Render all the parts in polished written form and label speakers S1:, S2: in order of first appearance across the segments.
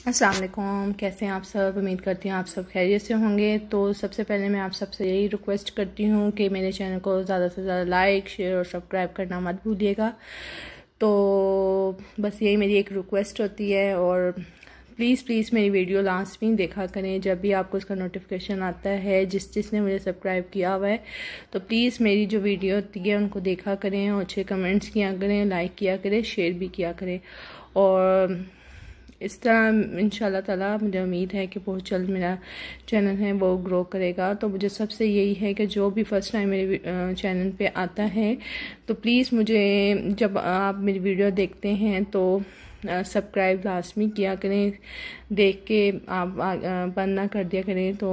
S1: अस्सलाम वालेकुम। कैसे हैं आप सब? उम्मीद करती हूँ आप सब खैरियत से होंगे। तो सबसे पहले मैं आप सबसे यही रिक्वेस्ट करती हूँ कि मेरे चैनल को ज़्यादा से ज़्यादा लाइक, शेयर और सब्सक्राइब करना मत भूलिएगा। तो बस यही मेरी एक रिक्वेस्ट होती है। और प्लीज़ मेरी वीडियो लास्ट में देखा करें, जब भी आपको उसका नोटिफिकेशन आता है। जिसने मुझे सब्सक्राइब किया हुआ है तो प्लीज़ मेरी जो वीडियो होती है उनको देखा करें और अच्छे कमेंट्स किया करें, लाइक किया करें, शेयर भी किया करें। और इस तरह इंशाल्लाह ताला मुझे उम्मीद है कि बहुत जल्द मेरा चैनल है वो ग्रो करेगा। तो मुझे सबसे यही है कि जो भी फर्स्ट टाइम मेरे चैनल पे आता है तो प्लीज़ मुझे, जब आप मेरी वीडियो देखते हैं तो सब्सक्राइब लाजमी किया करें। देख के आप बंद ना कर दिया करें। तो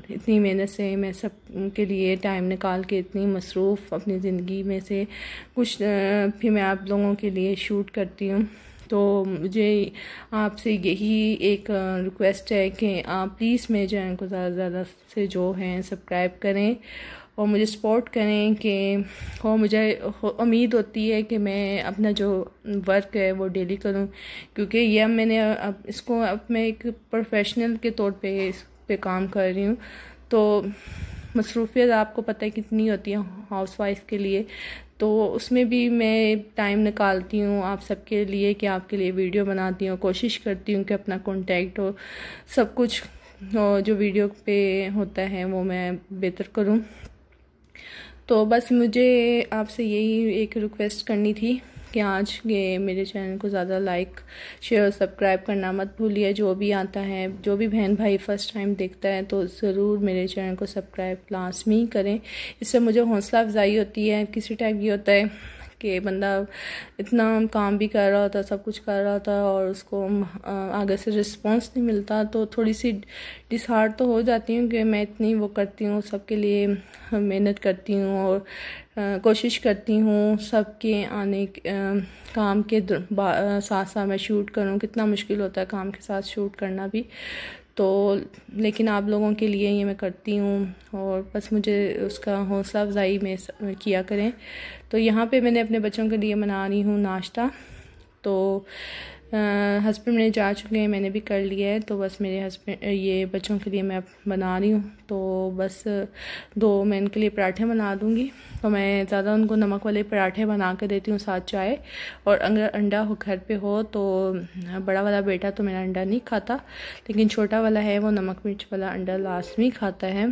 S1: इतनी मेहनत से मैं सब के लिए टाइम निकाल के इतनी मसरूफ़ अपनी ज़िंदगी में से कुछ भी मैं आप लोगों के लिए शूट करती हूँ। तो मुझे आपसे यही एक रिक्वेस्ट है कि आप प्लीज़ मेरे चैनल को ज़्यादा से ज़्यादा से जो हैं सब्सक्राइब करें और मुझे सपोर्ट करें। कि और मुझे उम्मीद होती है कि मैं अपना जो वर्क है वो डेली करूं, क्योंकि यह मैंने अब इसको अब मैं एक प्रोफेशनल के तौर पे इस पे काम कर रही हूं। तो मसरूफियत आपको पता है कितनी होती है हाउसवाइफ के लिए। तो उसमें भी मैं टाइम निकालती हूँ आप सबके लिए कि आपके लिए वीडियो बनाती हूँ, कोशिश करती हूँ कि अपना कांटेक्ट हो, सब कुछ जो वीडियो पे होता है वो मैं बेहतर करूँ। तो बस मुझे आपसे यही एक रिक्वेस्ट करनी थी कि आज ये मेरे चैनल को ज़्यादा लाइक, शेयर, सब्सक्राइब करना मत भूलिए। जो भी आता है, जो भी बहन भाई फर्स्ट टाइम देखता है तो ज़रूर मेरे चैनल को सब्सक्राइब लाजमी करें। इससे मुझे हौसला अफजाई होती है। किसी टाइम ये होता है कि बंदा इतना काम भी कर रहा होता, सब कुछ कर रहा होता और उसको आगे से रिस्पांस नहीं मिलता, तो थोड़ी सी डिसहार्ट तो हो जाती हूँ कि मैं इतनी वो करती हूँ, सबके लिए मेहनत करती हूँ और कोशिश करती हूँ सबके आने काम के साथ साथ मैं शूट करूँ। कितना मुश्किल होता है काम के साथ शूट करना भी। तो लेकिन आप लोगों के लिए ये मैं करती हूँ और बस मुझे उसका हौसला अफजाई में किया करें। तो यहाँ पे मैंने अपने बच्चों के लिए बना रही हूँ नाश्ता। तो हस्बैंड मेरे जा चुके हैं, मैंने भी कर लिया है। तो बस मेरे हस्बैंड ये बच्चों के लिए मैं बना रही हूँ। तो बस दो मैं इनके लिए पराठे बना दूँगी। तो मैं ज़्यादा उनको नमक वाले पराठे बना के देती हूँ साथ चाय। और अगर अंडा हो घर पे हो तो, बड़ा वाला बेटा तो मेरा अंडा नहीं खाता, लेकिन छोटा वाला है वो नमक मिर्च वाला अंडा लाजमी खाता है।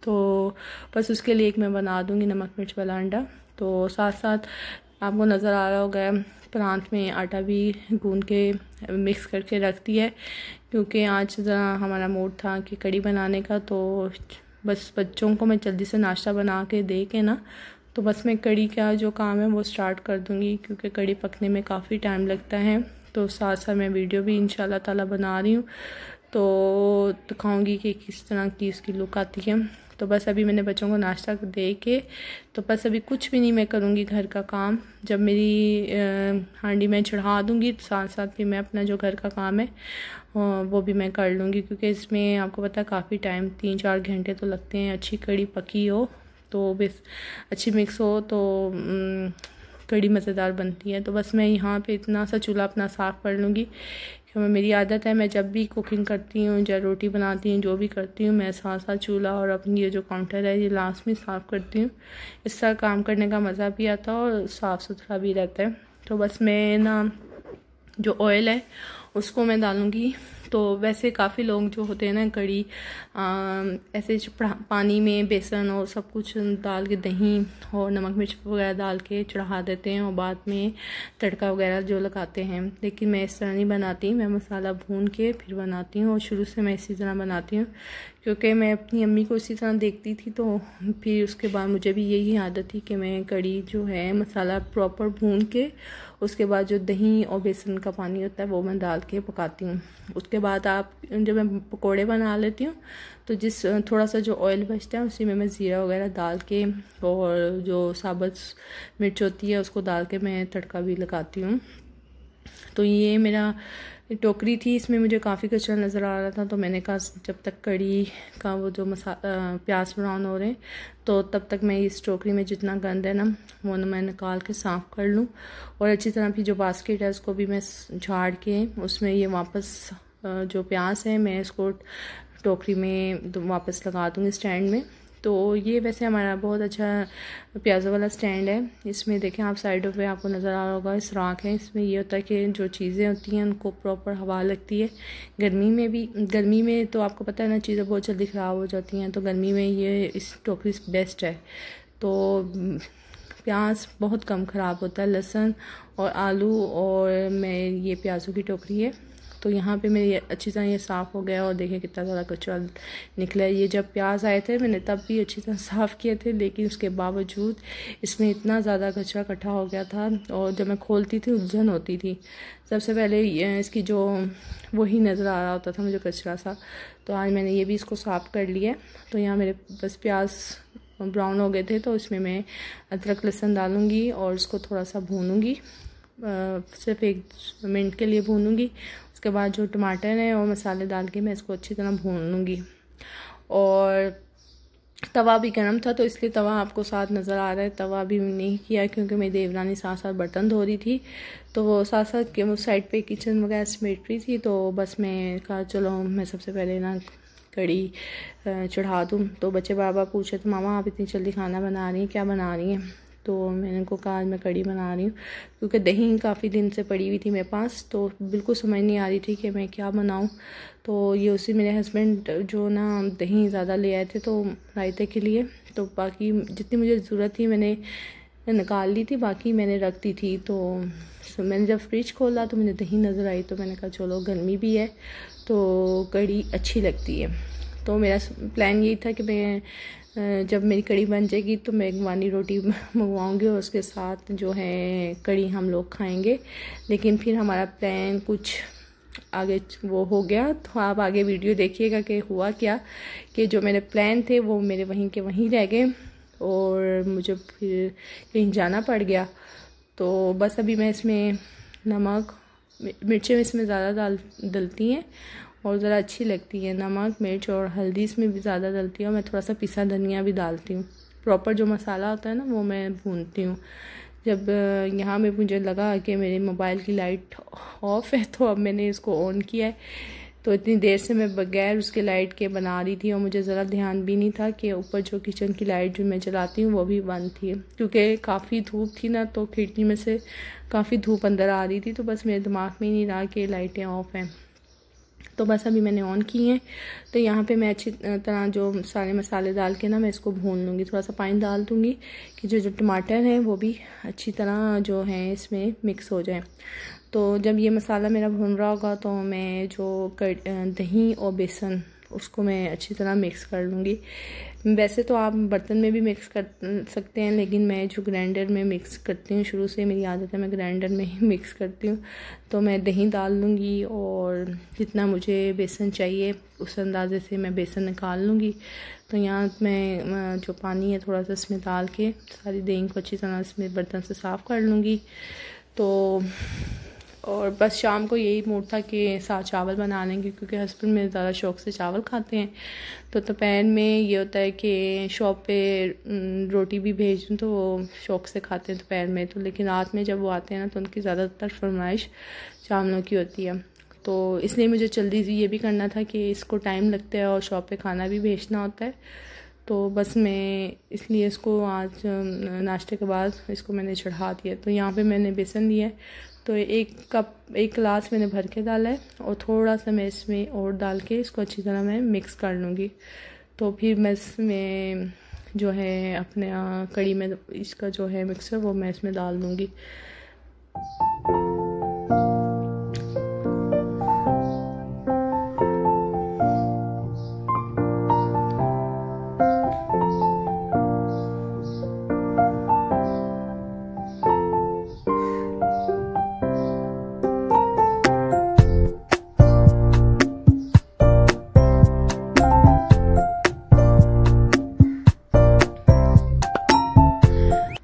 S1: तो बस उसके लिए एक मैं बना दूँगी नमक मिर्च वाला अंडा। तो साथ साथ आपको नज़र आ रहा होगा प्रांत में आटा भी गूंद के मिक्स करके रख दिया है, क्योंकि आज ज़रा हमारा मूड था कि कड़ी बनाने का। तो बस बच्चों को मैं जल्दी से नाश्ता बना के दे के ना, तो बस मैं कड़ी का जो काम है वो स्टार्ट कर दूँगी, क्योंकि कड़ी पकने में काफ़ी टाइम लगता है। तो साथ साथ मैं वीडियो भी इंशाल्लाह ताला बना रही हूँ, तो दिखाऊँगी कि किस तरह की इसकी लुक आती है। तो बस अभी मैंने बच्चों को नाश्ता दे के, तो बस अभी कुछ भी नहीं मैं करूँगी घर का काम। जब मेरी हांडी में चढ़ा दूँगी तो साथ साथ भी मैं अपना जो घर का काम है वो भी मैं कर लूँगी, क्योंकि इसमें आपको पता है काफ़ी टाइम 3-4 घंटे तो लगते हैं। अच्छी कड़ी पकी हो तो बस अच्छी मिक्स हो तो कड़ी मज़ेदार बनती है। तो बस मैं यहाँ पे इतना सा चूल्हा अपना साफ़ कर लूँगी। मेरी आदत है, मैं जब भी कुकिंग करती हूँ या रोटी बनाती हूँ, जो भी करती हूँ, मैं साथ साथ चूल्हा और अपनी ये जो काउंटर है ये लास्ट में साफ़ करती हूँ। इस तरह काम करने का मज़ा भी आता है और साफ़ सुथरा भी रहता है। तो बस मैं ना जो ऑयल है उसको मैं डालूँगी। तो वैसे काफ़ी लोग जो होते हैं ना कड़ी ऐसे पानी में बेसन और सब कुछ डाल के, दही और नमक मिर्च वगैरह डाल के चढ़ा देते हैं और बाद में तड़का वगैरह जो लगाते हैं। लेकिन मैं इस तरह नहीं बनाती, मैं मसाला भून के फिर बनाती हूँ और शुरू से मैं इसी तरह बनाती हूँ, क्योंकि मैं अपनी अम्मी को इसी तरह देखती थी। तो फिर उसके बाद मुझे भी यही आदत थी कि मैं कड़ी जो है मसाला प्रॉपर भून के उसके बाद जो दही और बेसन का पानी होता है वो मैं डाल के पकाती हूँ। उसके बाद आप जब मैं पकोड़े बना लेती हूँ तो जिस थोड़ा सा जो ऑयल बचता है उसी में मैं ज़ीरा वगैरह डाल के और जो साबुत मिर्च होती है उसको डाल के मैं तड़का भी लगाती हूँ। तो ये मेरा टोकरी थी, इसमें मुझे काफ़ी कचरा नज़र आ रहा था। तो मैंने कहा जब तक कड़ी का वो जो प्याज ब्राउन हो रहे हैं तो तब तक मैं इस टोकरी में जितना गंद है ना वो मैं निकाल के साफ़ कर लूँ। और अच्छी तरह भी जो बास्केट है उसको भी मैं झाड़ के उसमें ये वापस जो प्याज है मैं इसको टोकरी में वापस लगा दूँगी स्टैंड में। तो ये वैसे हमारा बहुत अच्छा प्याज़ों वाला स्टैंड है। इसमें देखें आप साइडों पे आपको नज़र आ रहा होगा सुराख है। इसमें ये होता है कि जो चीज़ें होती हैं उनको प्रॉपर हवा लगती है। गर्मी में तो आपको पता है ना, चीज़ें बहुत जल्दी ख़राब हो जाती हैं, तो गर्मी में ये इस टोकरी बेस्ट है। तो प्याज बहुत कम ख़राब होता है, लहसुन और आलू और मैं ये प्याज़ों की टोकरी है। तो यहाँ पे मेरी अच्छी तरह ये साफ़ हो गया और देखिए कितना ज़्यादा कचरा निकला है। ये जब प्याज आए थे मैंने तब भी अच्छी तरह साफ़ किए थे, लेकिन उसके बावजूद इसमें इतना ज़्यादा कचरा इकट्ठा हो गया था और जब मैं खोलती थी उलझन होती थी। सबसे पहले इसकी जो वही नज़र आ रहा होता था मुझे कचरा सा। तो आज मैंने ये भी इसको साफ़ कर लिया। तो यहाँ मेरे बस प्याज ब्राउन हो गए थे, तो इसमें मैं अदरक लहसुन डालूँगी और इसको थोड़ा सा भूनूँगी, सिर्फ 1 मिनट के लिए भूनूँगी। उसके बाद जो टमाटर है और मसाले डाल के मैं इसको अच्छी तरह भून लूँगी। और तवा भी गर्म था, तो इसलिए तवा आपको साथ नज़र आ रहा है। तवा भी नहीं किया क्योंकि मेरी देवरानी साथ साथ बर्तन धो रही थी, तो वो साथ साथ के वो साइड पे किचन वगैरह समेट रही थी। तो बस मैं कहा चलो मैं सबसे पहले ना कड़ी चढ़ा दूँ। तो बच्चे बार बार पूछे तो मामा आप इतनी जल्दी खाना बना रही हैं, क्या बना रही हैं? तो मैंने उनको कहा आज मैं कड़ी बना रही हूँ, क्योंकि दही काफ़ी दिन से पड़ी हुई थी मेरे पास, तो बिल्कुल समझ नहीं आ रही थी कि मैं क्या बनाऊँ। तो ये उसी मेरे हस्बैंड जो ना दही ज़्यादा ले आए थे तो रायते के लिए, तो बाकी जितनी मुझे ज़रूरत थी मैंने निकाल ली थी, बाकी मैंने रख दी थी। तो मैंने जब फ्रिज खोला तो मुझे दही नज़र आई, तो मैंने कहा चलो गर्मी भी है तो कड़ी अच्छी लगती है। तो मेरा प्लान यही था कि मैं जब मेरी कड़ी बन जाएगी तो मैं वानी रोटी मंगवाऊंगी और उसके साथ जो है कड़ी हम लोग खाएंगे। लेकिन फिर हमारा प्लान कुछ आगे वो हो गया, तो आप आगे वीडियो देखिएगा कि हुआ क्या, कि जो मेरे प्लान थे वो मेरे वहीं के वहीं रह गए और मुझे फिर कहीं जाना पड़ गया। तो बस अभी मैं इसमें नमक मिर्चें इसमें ज़्यादा डलती हैं और ज़रा अच्छी लगती है। नमक मिर्च और हल्दी इसमें भी ज़्यादा डलती है और मैं थोड़ा सा पिसा धनिया भी डालती हूँ। प्रॉपर जो मसाला होता है ना वो मैं भूनती हूँ। जब यहाँ में मुझे लगा कि मेरे मोबाइल की लाइट ऑफ है, तो अब मैंने इसको ऑन किया है। तो इतनी देर से मैं बगैर उसके लाइट के बना रही थी और मुझे ज़रा ध्यान भी नहीं था कि ऊपर जो किचन की लाइट जो मैं जलाती हूँ वो भी बंद थी, क्योंकि काफ़ी धूप थी ना, तो खिड़की में से काफ़ी धूप अंदर आ रही थी। तो बस मेरे दिमाग में ही नहीं रहा कि लाइटें ऑफ हैं। तो बस अभी मैंने ऑन की हैं। तो यहाँ पे मैं अच्छी तरह जो सारे मसाले डाल के ना मैं इसको भून लूँगी। थोड़ा सा पानी डाल दूँगी कि जो टमाटर है वो भी अच्छी तरह जो है इसमें मिक्स हो जाए। तो जब ये मसाला मेरा भून रहा होगा तो मैं जो दही और बेसन उसको मैं अच्छी तरह मिक्स कर लूँगी। वैसे तो आप बर्तन में भी मिक्स कर सकते हैं, लेकिन मैं जो ग्राइंडर में मिक्स करती हूँ, शुरू से मेरी आदत है मैं ग्राइंडर में ही मिक्स करती हूँ। तो मैं दही डाल लूँगी और जितना मुझे बेसन चाहिए उस अंदाजे से मैं बेसन निकाल लूँगी। तो यहाँ मैं जो पानी है थोड़ा सा इसमें डाल के सारी दही को अच्छी तरह इसमें बर्तन से साफ़ कर लूँगी। तो और बस शाम को यही मूड था कि साथ चावल बना लेंगे, क्योंकि हस्बैंड मेरे ज़्यादा शौक़ से चावल खाते हैं। तो दोपहर में ये होता है कि शॉप पे रोटी भी भेज दूँ तो वो शौक़ से खाते हैं दोपहर में। तो लेकिन रात में जब वो आते हैं ना तो उनकी ज़्यादातर फरमाइश चावलों की होती है। तो इसलिए मुझे जल्दी से ये भी करना था कि इसको टाइम लगता है और शॉप पे खाना भी भेजना होता है। तो बस मैं इसलिए इसको आज नाश्ते के बाद इसको मैंने चढ़ा दिया। तो यहाँ पे मैंने बेसन लिया है, तो 1 गिलास मैंने भर के डाला है और थोड़ा सा मैं इसमें और डाल के इसको अच्छी तरह मैं मिक्स कर लूँगी। तो फिर मैं इसमें जो है अपने कड़ी में इसका जो है मिक्सर वो मैं इसमें डाल दूँगी।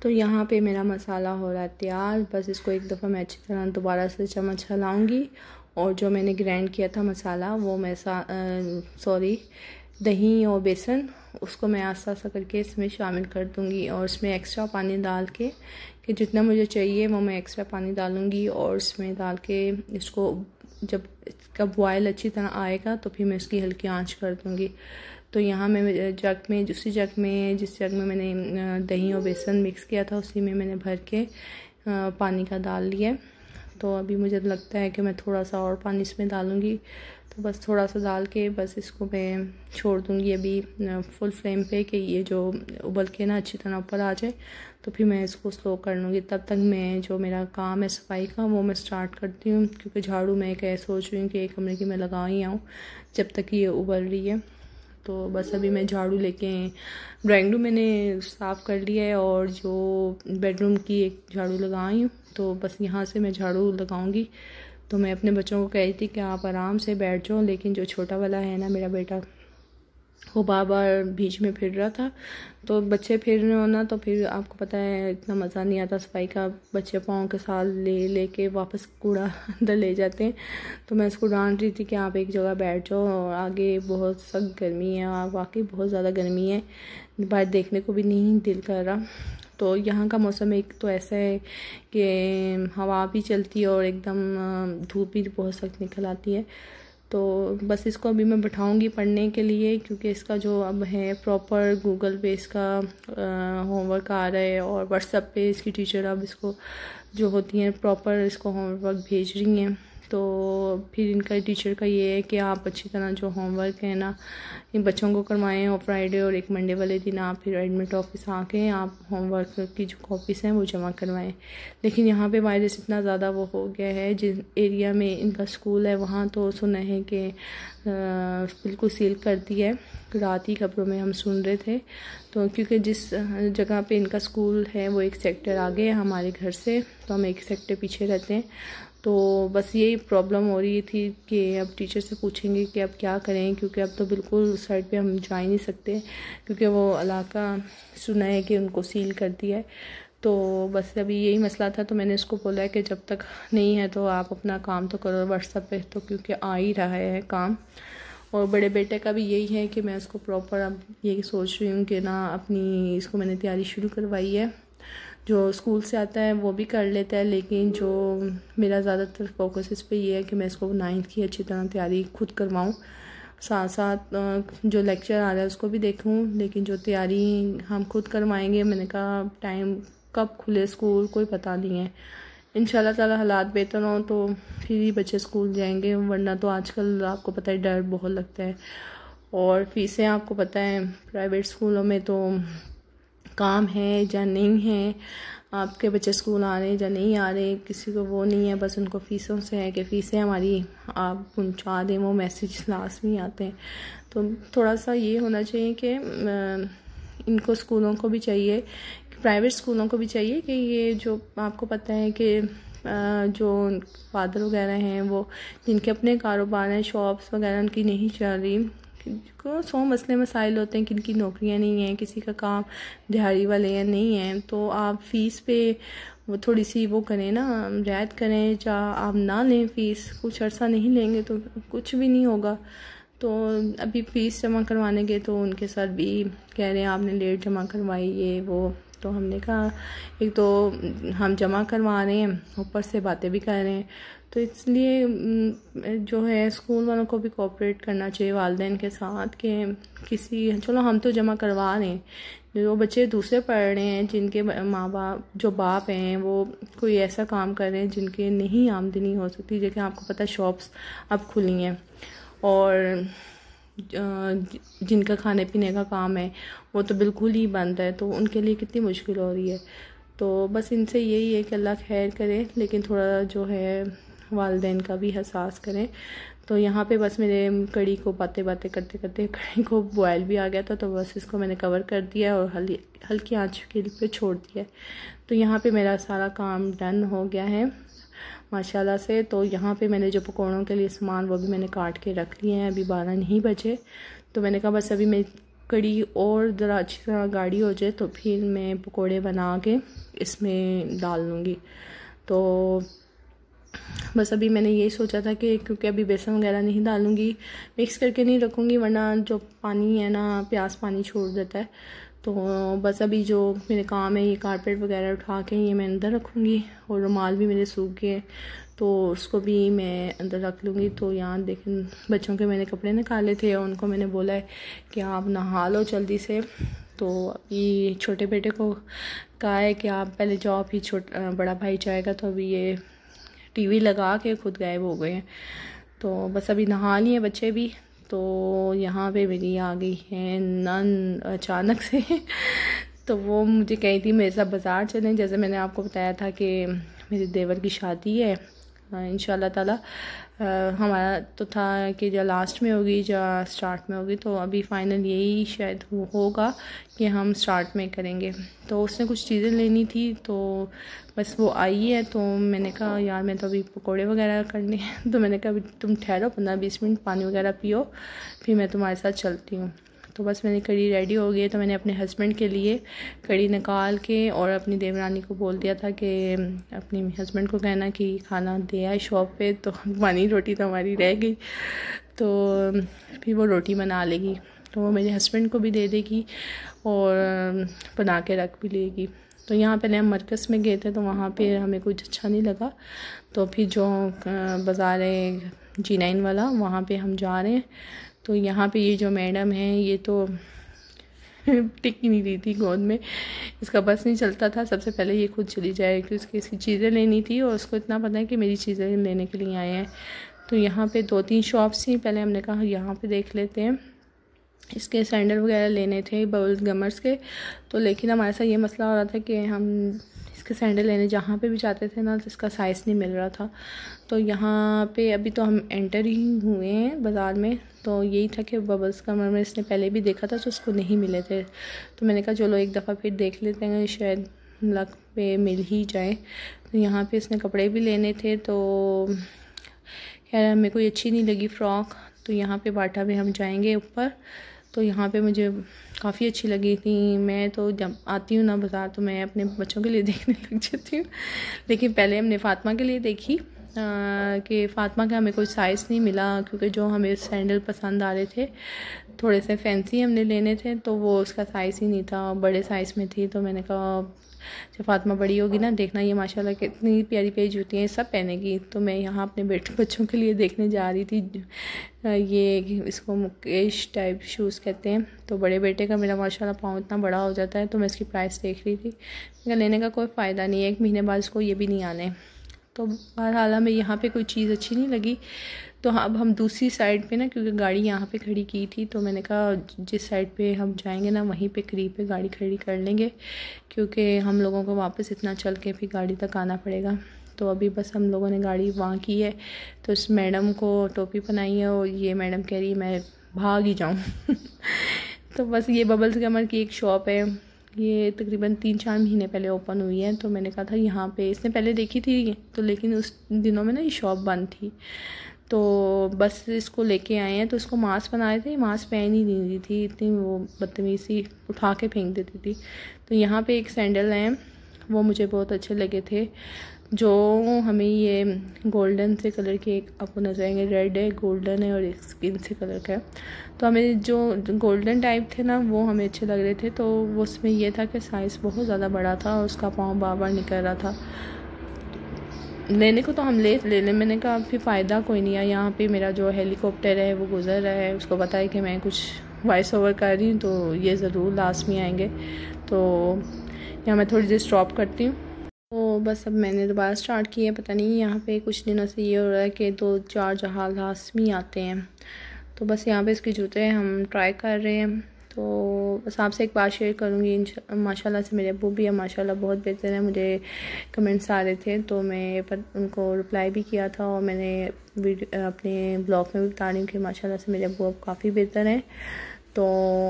S1: तो यहाँ पे मेरा मसाला हो रहा है तैयार। बस इसको एक दफ़ा मैं अच्छी तरह दोबारा से चम्मच हिलाऊंगी और जो मैंने ग्राइंड किया था मसाला वो मैं दही और बेसन उसको मैं आस्ता आस्ता करके इसमें शामिल कर दूँगी और इसमें एक्स्ट्रा पानी डाल के कि जितना मुझे चाहिए वो मैं एक्स्ट्रा पानी डालूँगी और इसमें डाल के इसको जब इसका बॉयल अच्छी तरह आएगा तो फिर मैं इसकी हल्की आंच कर दूँगी। तो यहाँ मैं जग में जिस जग में मैंने दही और बेसन मिक्स किया था उसी में मैंने भर के पानी का डाल लिया। तो अभी मुझे लगता है कि मैं थोड़ा सा और पानी इसमें डालूँगी। तो बस थोड़ा सा डाल के बस इसको मैं छोड़ दूँगी अभी फुल फ्लेम पे कि ये जो उबल के ना अच्छी तरह ऊपर आ जाए। तो फिर मैं इसको स्लो कर लूँगी। तब तक मैं जो मेरा काम है सफाई का वो मैं स्टार्ट करती हूँ, क्योंकि झाड़ू मैं क्या सोच रही हूँ कि एक कमरे की मैं लगा ही आऊँ जब तक ये उबल रही है। तो बस अभी मैं झाड़ू लेके ड्राइंग रूम मैंने साफ़ कर लिया है और जो बेडरूम की एक झाड़ू लगाई हूँ। तो बस यहाँ से मैं झाड़ू लगाऊंगी। तो मैं अपने बच्चों को कह रही थी कि आप आराम से बैठ जाओ, लेकिन जो छोटा वाला है ना मेरा बेटा, वो बार बार बीच में फिर रहा था। तो बच्चे फिर रहे हो ना तो फिर आपको पता है इतना मज़ा नहीं आता सफाई का। बच्चे पाँव के साथ ले के वापस कूड़ा अंदर ले जाते हैं। तो मैं इसको डांट रही थी कि आप एक जगह बैठ जाओ, और आगे बहुत सख्त गर्मी है, वाकई बहुत ज़्यादा गर्मी है, बाहर देखने को भी नहीं दिल कर रहा। तो यहाँ का मौसम एक तो ऐसा है कि हवा भी चलती है और एकदम धूप भी बहुत सख्त निकल आती है। तो बस इसको अभी मैं बैठाऊंगी पढ़ने के लिए, क्योंकि इसका जो अब है प्रॉपर गूगल पे इसका होमवर्क आ रहा है और व्हाट्सएप पे इसकी टीचर अब इसको जो होती हैं प्रॉपर इसको होमवर्क भेज रही हैं। तो फिर इनका टीचर का ये है कि आप अच्छी तरह जो होमवर्क है ना इन बच्चों को करवाएं, और फ्राइडे और एक मंडे वाले दिन आप फिर एडमिट ऑफिस आके आप होमवर्क की जो कॉपीज़ हैं वो जमा करवाएं। लेकिन यहाँ पे वायरस इतना ज़्यादा वो हो गया है, जिस एरिया में इनका स्कूल है वहाँ तो सुना है कि बिल्कुल सील कर दिया है। रात ही खबरों में हम सुन रहे थे। तो क्योंकि जिस जगह पे इनका स्कूल है वो एक सेक्टर आगे है हमारे घर से, तो हम एक सेक्टर पीछे रहते हैं। तो बस यही प्रॉब्लम हो रही थी कि अब टीचर से पूछेंगे कि अब क्या करें, क्योंकि अब तो बिल्कुल उस साइड पे हम जा ही नहीं सकते, क्योंकि वो इलाका सुना है कि उनको सील कर दिया है। तो बस अभी यही मसला था। तो मैंने इसको बोला है कि जब तक नहीं है तो आप अपना काम तो करो व्हाट्सएप पे, तो क्योंकि आ ही रहा है काम। और बड़े बेटे का भी यही है कि मैं उसको प्रॉपर अब यही सोच रही हूँ कि ना अपनी इसको मैंने तैयारी शुरू करवाई है। जो स्कूल से आता है वो भी कर लेता है, लेकिन जो मेरा ज़्यादातर फोकस इस पे ये है कि मैं इसको 9th की अच्छी तरह तैयारी खुद करवाऊँ, साथ साथ जो लेक्चर आ रहा है उसको भी देखूँ, लेकिन जो तैयारी हम खुद करवाएंगे। मैंने कहा टाइम कब खुले स्कूल कोई पता नहीं है। इंशाल्लाह ताला हालात बेहतर हों तो फिर ही बच्चे स्कूल जाएंगे, वरना तो आजकल आपको पता है डर बहुत लगता है। और फीसें आपको पता है प्राइवेट स्कूलों में तो काम है या नहीं है, आपके बच्चे स्कूल आ रहे हैं या नहीं आ रहे, किसी को वो नहीं है। बस उनको फ़ीसों से है कि फ़ीसें हमारी आप पहुँचा दें, वो मैसेज लाजमी आते हैं। तो थोड़ा सा ये होना चाहिए कि इनको स्कूलों को भी चाहिए, प्राइवेट स्कूलों को भी चाहिए कि ये जो आपको पता है कि जो फादर वगैरह हैं वो जिनके अपने कारोबार हैं, शॉप्स वगैरह उनकी नहीं चल रही, को 100 मसले मसाइल होते हैं, किनकी नौकरियां नहीं हैं, किसी का काम दिहाड़ी वाले या नहीं हैं। तो आप फ़ीस पे वो थोड़ी सी वो करें ना, रियायत करें, या आप ना लें फ़ीस, कुछ अर्सा नहीं लेंगे तो कुछ भी नहीं होगा। तो अभी फ़ीस जमा करवाने गए तो उनके सर भी कह रहे हैं आपने लेट जमा करवाई ये वो। तो हमने कहा एक तो हम जमा करवा रहे हैं, ऊपर से बातें भी कर रहे हैं, तो इसलिए जो है स्कूल वालों को भी कोऑपरेट करना चाहिए वालिदैन के साथ कि किसी चलो हम तो जमा करवा रहे हैं, जो बच्चे दूसरे पढ़ रहे हैं जिनके माँ बाप जो बाप हैं वो कोई ऐसा काम कर रहे हैं जिनके नहीं आमदनी हो सकती, जैसे आपको पता है शॉप्स अब खुली हैं और जिनका खाने पीने का काम है वो तो बिल्कुल ही बंद है, तो उनके लिए कितनी मुश्किल हो रही है। तो बस इनसे यही है कि अल्लाह खैर करे, लेकिन थोड़ा जो है वालिदैन का भी एहसास करें। तो यहाँ पे बस मेरे कड़ी को बातें करते करते कड़ी को बॉयल भी आ गया था, तो बस इसको मैंने कवर कर दिया और हल्की आंच के लिए छोड़ दिया। तो यहाँ पे मेरा सारा काम डन हो गया है माशाल्लाह से। तो यहाँ पे मैंने जो पकौड़ों के लिए सामान वो भी मैंने काट के रख लिए हैं, अभी 12 नहीं बजे। तो मैंने कहा बस अभी मैं कड़ी और ज़रा अच्छी तरह गाढ़ी हो जाए तो फिर मैं पकोड़े बना के इसमें डाल लूँगी। तो बस अभी मैंने यही सोचा था कि क्योंकि अभी बेसन वगैरह नहीं डालूँगी, मिक्स करके नहीं रखूँगी, वरना जो पानी है ना प्याज पानी छोड़ देता है। तो बस अभी जो मेरे काम है ये कारपेट वगैरह उठा के ये मैं अंदर रखूँगी, और रुमाल भी मेरे सूख गए। तो उसको भी मैं अंदर रख लूँगी। तो यहाँ देखें बच्चों के मैंने कपड़े निकाले थे और उनको मैंने बोला है कि आप नहा लो जल्दी से। तो अभी छोटे बेटे को कहा है कि आप पहले जाओ, अभी बड़ा भाई जाएगा। तो अभी ये टीवी लगा के खुद गायब हो गए हैं। तो बस अभी नहा लिए बच्चे भी। तो यहाँ पे मेरी आ गई है नन अचानक से तो वो मुझे कही थी मेरे साथ बाज़ार चलें। जैसे मैंने आपको बताया था कि मेरे देवर की शादी है इंशाल्लाह ताला। हमारा तो था कि या लास्ट में होगी या स्टार्ट में होगी, तो अभी फ़ाइनल यही शायद होगा कि हम स्टार्ट में करेंगे। तो उसने कुछ चीज़ें लेनी थी, तो बस वो आई है। तो मैंने कहा यार मैं तो अभी पकोड़े वगैरह करने हैं तो मैंने कहा अभी तुम ठहरो 15-20 मिनट, पानी वगैरह पियो, फिर मैं तुम्हारे साथ चलती हूँ। तो बस मेरी कड़ी रेडी हो गई है। तो मैंने अपने हस्बैंड के लिए कड़ी निकाल के और अपनी देवरानी को बोल दिया था कि अपने हस्बैंड को कहना कि खाना दे आए शॉप पे। तो पानी रोटी तो हमारी रह गई, तो फिर वो रोटी बना लेगी, तो वो मेरे हस्बैंड को भी दे देगी और बना के रख भी लेगी। तो यहाँ पहले हम मरकज़ में गए थे, तो वहाँ पे हमें कुछ अच्छा नहीं लगा। तो फिर जो बाज़ार है G9 वाला, वहाँ पे हम जा रहे हैं। तो यहाँ पे ये जो मैडम है ये तो टिक ही नहीं रही थी गोद में, इसका बस नहीं चलता था। सबसे पहले ये खुद चली जाए क्योंकि उसकी इसकी चीज़ें लेनी थी और उसको इतना पता है कि मेरी चीज़ें लेने के लिए आए हैं। तो यहाँ पे 2-3 शॉप्स थी, पहले हमने कहा यहाँ पे देख लेते हैं। इसके सैंडल वगैरह लेने थे बबल गमर्स के, तो लेकिन हमारे साथ ये मसला हो रहा था कि हम इसके सैंडल लेने जहाँ पे भी जाते थे ना, तो इसका साइज़ नहीं मिल रहा था। तो यहाँ पे अभी तो हम एंटर ही हुए हैं बाज़ार में, तो यही था कि बबल्स कमर में इसने पहले भी देखा था तो उसको नहीं मिले थे। तो मैंने कहा चलो एक दफ़ा फिर देख लेते हैं, शायद लक पे मिल ही जाए। तो यहाँ पे इसने कपड़े भी लेने थे, तो खैर हमें कोई अच्छी नहीं लगी फ़्रॉक। तो यहाँ पे बाटा में हम जाएंगे ऊपर। तो यहाँ पे मुझे काफ़ी अच्छी लगी थी। मैं तो जब आती हूँ ना बाज़ार, तो मैं अपने बच्चों के लिए देखने लग जाती हूँ। लेकिन पहले हमने फ़ातिमा के लिए देखी कि फ़ातिमा का हमें कोई साइज़ नहीं मिला, क्योंकि जो हमें सैंडल पसंद आ रहे थे थोड़े से फैंसी हमने लेने थे, तो वो उसका साइज़ ही नहीं था, बड़े साइज़ में थी। तो मैंने कहा जब फ़ातिमा बड़ी होगी ना, देखना ये माशाल्लाह कितनी प्यारी प्यारी जूतियाँ सब पहनेगी। तो मैं यहाँ अपने बच्चों के लिए देखने जा रही थी। ये इसको मुकेश टाइप शूज़ कहते हैं। तो बड़े बेटे का मेरा माशाल्लाह पाँव इतना बड़ा हो जाता है, तो मैं इसकी प्राइस देख रही थी। लेकिन लेने का कोई फ़ायदा नहीं है, 1 महीने बाद इसको ये भी नहीं आने। तो बहरहाल हमें यहाँ पे कोई चीज़ अच्छी नहीं लगी। तो अब हम दूसरी साइड पे ना, क्योंकि गाड़ी यहाँ पे खड़ी की थी, तो मैंने कहा जिस साइड पे हम जाएंगे ना वहीं पे करीब पे गाड़ी खड़ी कर लेंगे, क्योंकि हम लोगों को वापस इतना चल के फिर गाड़ी तक आना पड़ेगा। तो अभी बस हम लोगों ने गाड़ी वहाँ की है। तो इस मैडम को टोपी पहनाई है और ये मैडम कह रही है मैं भाग ही जाऊँ तो बस ये बबल्स गमर की एक शॉप है, ये तकरीबन 3-4 महीने पहले ओपन हुई है। तो मैंने कहा था यहाँ पे, इसने पहले देखी थी तो, लेकिन उस दिनों में ना ये शॉप बंद थी। तो बस इसको लेके आए हैं। तो इसको मास्क बनाए थे, मास्क पहन ही नहीं रही थी, इतनी वो बदतमीज़ी उठा के फेंक देती थी। तो यहाँ पे एक सैंडल हैं, वो मुझे बहुत अच्छे लगे थे। जो हमें ये गोल्डन से कलर के, एक आपको नजर आएंगे, रेड है, गोल्डन है और एक स्किन से कलर का है। तो हमें जो गोल्डन टाइप थे ना वो हमें अच्छे लग रहे थे। तो वो उसमें ये था कि साइज़ बहुत ज़्यादा बड़ा था और उसका पाँव बार बार निकल रहा था। लेने को तो हम ले लें, मैंने कहा फिर फ़ायदा कोई नहीं है। यहाँ पे मेरा जो हेलीकॉप्टर है वो गुज़र रहा है, उसको पता है कि मैं कुछ वॉइस ओवर कर रही हूँ, तो ये ज़रूर लास्ट में आएंगे। तो यहाँ मैं थोड़ी देर स्टॉप करती हूँ। तो बस अब मैंने दोबारा स्टार्ट किया। पता नहीं यहाँ पे कुछ दिनों से ये हो रहा है कि 2-4 जहाज़ लाजमी आते हैं। तो बस यहाँ पे इसके जूते हम ट्राई कर रहे हैं। तो बस आपसे एक बात शेयर करूँगी, माशाल्लाह से मेरे अब्बू भी है, माशाल्लाह बहुत बेहतर है। मुझे कमेंट्स आ रहे थे तो मैं उनको रिप्लाई भी किया था, और मैंने अपने ब्लॉग में भी बता रही हूँ कि माशाल्लाह से मेरे अब्बू अब काफ़ी बेहतर हैं। तो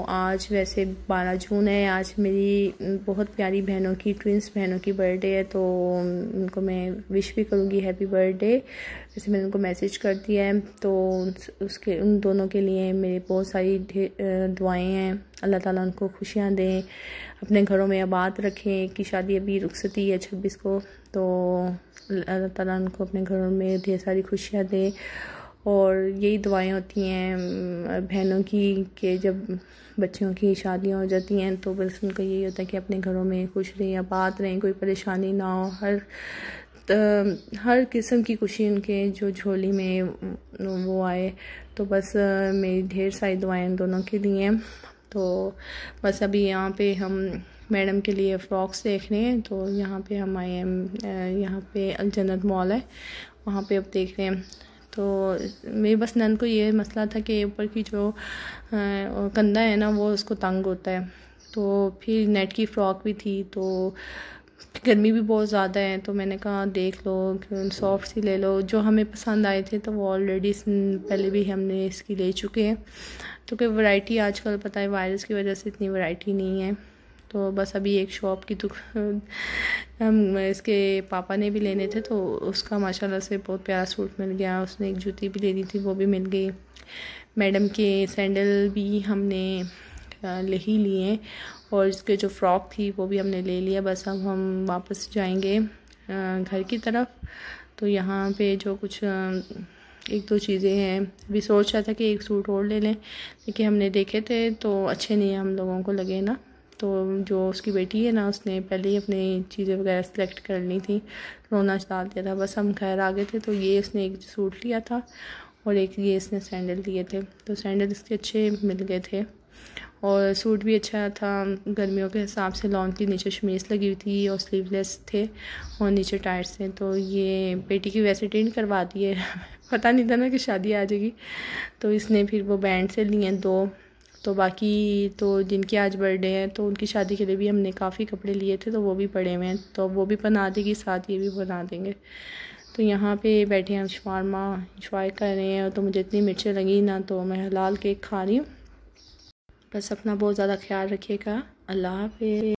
S1: आज वैसे 12 जून है, आज मेरी बहुत प्यारी बहनों की, ट्विंस बहनों की बर्थडे है। तो उनको मैं विश भी करूँगी हैप्पी बर्थडे, जैसे मैंने उनको मैसेज कर दिया है। तो उसके उन दोनों के लिए मेरी बहुत सारी दुआएं हैं। अल्लाह ताला उनको खुशियाँ दें, अपने घरों में आबाद रखें। कि शादी अभी रुखसती है 26 को, तो अल्लाह ताला उनको अपने घरों में ढेर सारी खुशियाँ दें। और यही दुआएं होती हैं बहनों की कि जब बच्चियों की शादियां हो जाती हैं तो बस उनका यही होता है कि अपने घरों में खुश रहें, आबाद रहें, कोई परेशानी ना हो। हर हर किस्म की खुशी उनके जो झोली में वो आए। तो बस मेरी ढेर सारी दुआएं उन दोनों के लिए। तो बस अभी यहाँ पे हम मैडम के लिए फ़्रॉक्स देख रहे हैं। तो यहाँ पे हम आए हैं, यहाँ पे अल जन्नत मॉल है, वहाँ पे अब देख रहे हैं। तो मेरी बस नन को ये मसला था कि ऊपर की जो कंधा है ना वो उसको तंग होता है। तो फिर नेट की फ़्रॉक भी थी, तो गर्मी भी बहुत ज़्यादा है, तो मैंने कहा देख लो सॉफ्ट सी ले लो। जो हमें पसंद आए थे तो वो ऑलरेडी पहले भी हमने इसकी ले चुके हैं। तो कि वैरायटी आजकल पता है वायरस की वजह से इतनी वैरायटी नहीं है। तो बस अभी एक शॉप की हम इसके पापा ने भी लेने थे, तो उसका माशाल्लाह से बहुत प्यारा सूट मिल गया। उसने एक जूती भी लेनी थी, वो भी मिल गई। मैडम के सैंडल भी हमने ले ही लिए, और इसके जो फ़्रॉक थी वो भी हमने ले लिया। बस अब हम वापस जाएंगे घर की तरफ। तो यहाँ पे जो कुछ एक दो चीज़ें हैं, अभी सोच रहा था कि एक सूट और ले लें, लेकिन हमने देखे थे तो अच्छे नहीं हम लोगों को लगे ना। तो जो उसकी बेटी है ना, उसने पहले ही अपनी चीज़ें वगैरह सेलेक्ट कर ली थी, रोना डाल दिया था। बस हम घर आ गए थे, तो ये उसने एक सूट लिया था और एक ये इसने सैंडल लिए थे। तो सैंडल इसके अच्छे मिल गए थे और सूट भी अच्छा था। गर्मियों के हिसाब से लॉन की नीचे शमीज़ लगी हुई थी और स्लीवलेस थे और नीचे टाइट्स थे। तो ये बेटी की वैसे टेंट करवा दिए पता नहीं था ना कि शादी आ जाएगी। तो इसने फिर वो बैंड से लिए 2। तो बाकी तो जिनकी आज बर्थडे है तो उनकी शादी के लिए भी हमने काफ़ी कपड़े लिए थे, तो वो भी पड़े हुए हैं, तो वो भी बना देगी, साथ ये भी बना देंगे। तो यहाँ पे बैठे हम शवारमा इंजॉय कर रहे हैं। तो मुझे इतनी मिर्चें लगी ना, तो मैं हलाल केक खा रही हूँ। बस अपना बहुत ज़्यादा ख्याल रखिएगा। अल्लाह हाफ़िज़।